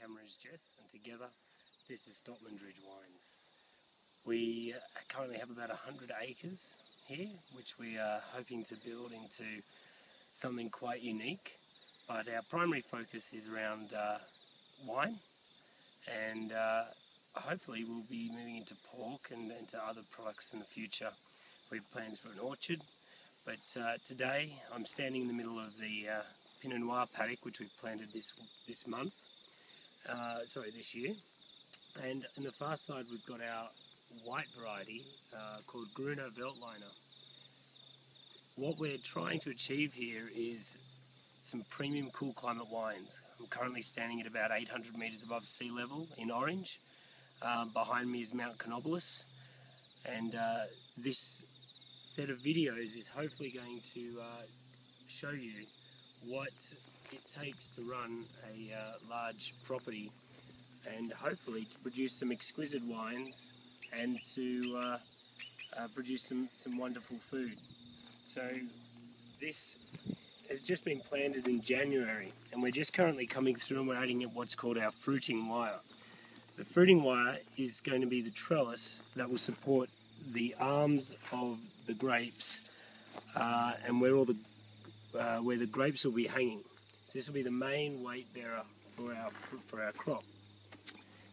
camera is Jess, and together this is Stockman Wines. We currently have about 100 acres here, which we are hoping to build into something quite unique, but our primary focus is around wine, and hopefully we'll be moving into pork and into other products in the future. We have plans for an orchard, but today I'm standing in the middle of the Pinot Noir paddock, which we've planted this year. And on the far side we've got our white variety called Gruner Veltliner. What we're trying to achieve here is some premium cool climate wines. I'm currently standing at about 800 metres above sea level in Orange. Behind me is Mount Canobolas, and this set of videos is hopefully going to show you what it takes to run a large property, and hopefully to produce some exquisite wines and to produce some wonderful food. So this has just been planted in January, and we're just currently coming through and we're adding what's called our fruiting wire. The fruiting wire is going to be the trellis that will support the arms of the grapes and where the grapes will be hanging. So this will be the main weight bearer for our crop.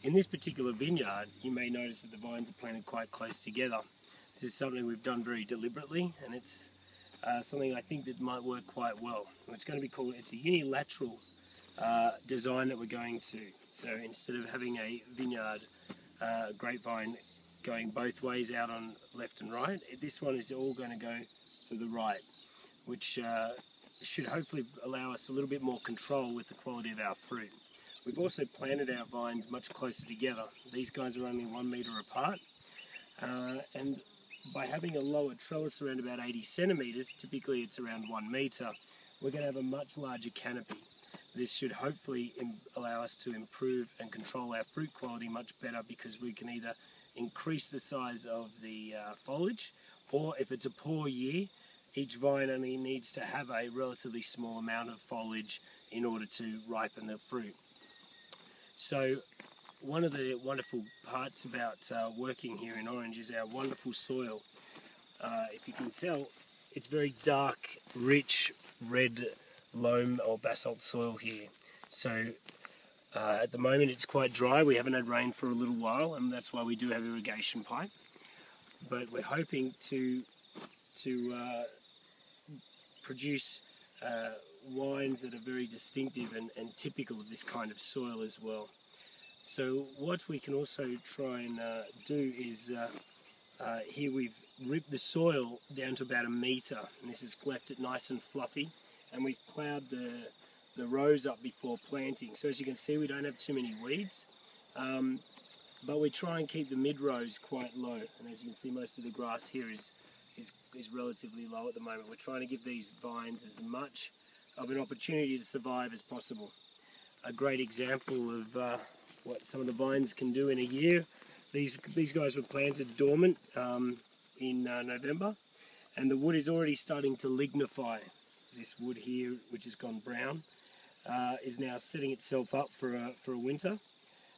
In this particular vineyard, you may notice that the vines are planted quite close together. This is something we've done very deliberately, and it's something I think that might work quite well. It's a unilateral design that we're going to. So instead of having a vineyard grapevine going both ways out on left and right, this one is all going to go to the right, which should hopefully allow us a little bit more control with the quality of our fruit. We've also planted our vines much closer together. These guys are only 1 metre apart, and by having a lower trellis around about 80 centimetres, typically it's around 1 metre, we're going to have a much larger canopy. This should hopefully allow us to improve and control our fruit quality much better, because we can either increase the size of the foliage, or if it's a poor year, each vine only needs to have a relatively small amount of foliage in order to ripen the fruit. So one of the wonderful parts about working here in Orange is our wonderful soil. If you can tell, it's very dark, rich, red loam or basalt soil here. So at the moment it's quite dry. We haven't had rain for a little while, and that's why we do have irrigation pipe. But we're hoping to produce wines that are very distinctive and typical of this kind of soil as well. So what we can also try and do is here we've ripped the soil down to about 1 metre, and this has left it nice and fluffy, and we've ploughed the rows up before planting. So as you can see, we don't have too many weeds, but we try and keep the mid rows quite low, and as you can see, most of the grass here is relatively low at the moment. We're trying to give these vines as much of an opportunity to survive as possible. A great example of what some of the vines can do in a year. These guys were planted dormant in November, and the wood is already starting to lignify. This wood here, which has gone brown, is now setting itself up for a winter,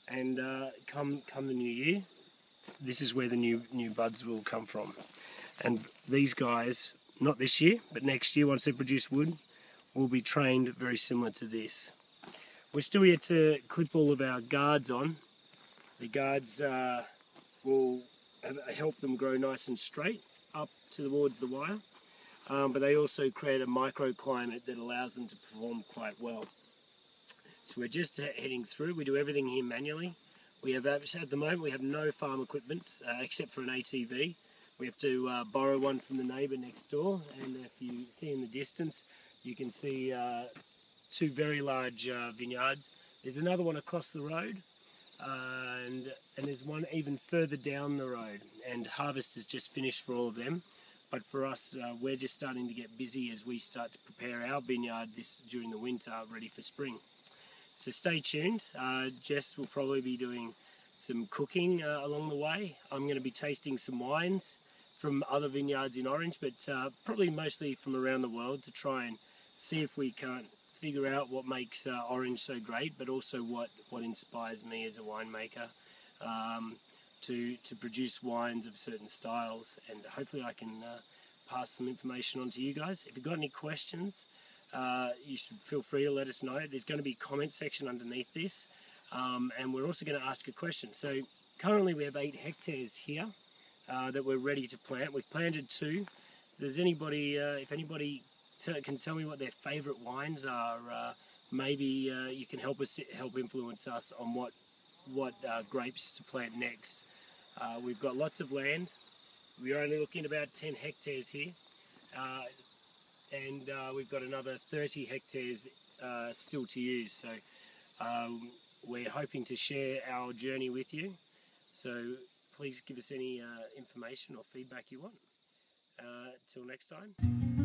and come the new year, this is where the new buds will come from. And these guys, not this year, but next year, once they produce wood, will be trained very similar to this. We're still yet to clip all of our guards on. The guards will help them grow nice and straight up towards the wire, but they also create a microclimate that allows them to perform quite well. So we're just heading through. We do everything here manually. At the moment we have no farm equipment except for an ATV. We have to borrow one from the neighbour next door, and if you see in the distance, you can see 2 very large vineyards. There's another one across the road, and there's one even further down the road, and harvest is just finished for all of them. But for us, we're just starting to get busy as we start to prepare our vineyard during the winter, ready for spring. So stay tuned. Jess will probably be doing some cooking along the way. I'm going to be tasting some wines from other vineyards in Orange, but probably mostly from around the world, to try and see if we can't figure out what makes orange so great, but also what inspires me as a winemaker to produce wines of certain styles, and hopefully I can pass some information on to you guys. If you've got any questions, you should feel free to let us know. There's going to be a comment section underneath this, and we're also going to ask a question. So currently we have 8 hectares here that we're ready to plant. We've planted 2. If there's anybody, if anybody can tell me what their favourite wines are, maybe you can help influence us on what grapes to plant next. We've got lots of land. We're only looking at about 10 hectares here, and we've got another 30 hectares still to use. So we're hoping to share our journey with you. So please give us any information or feedback you want. Till next time.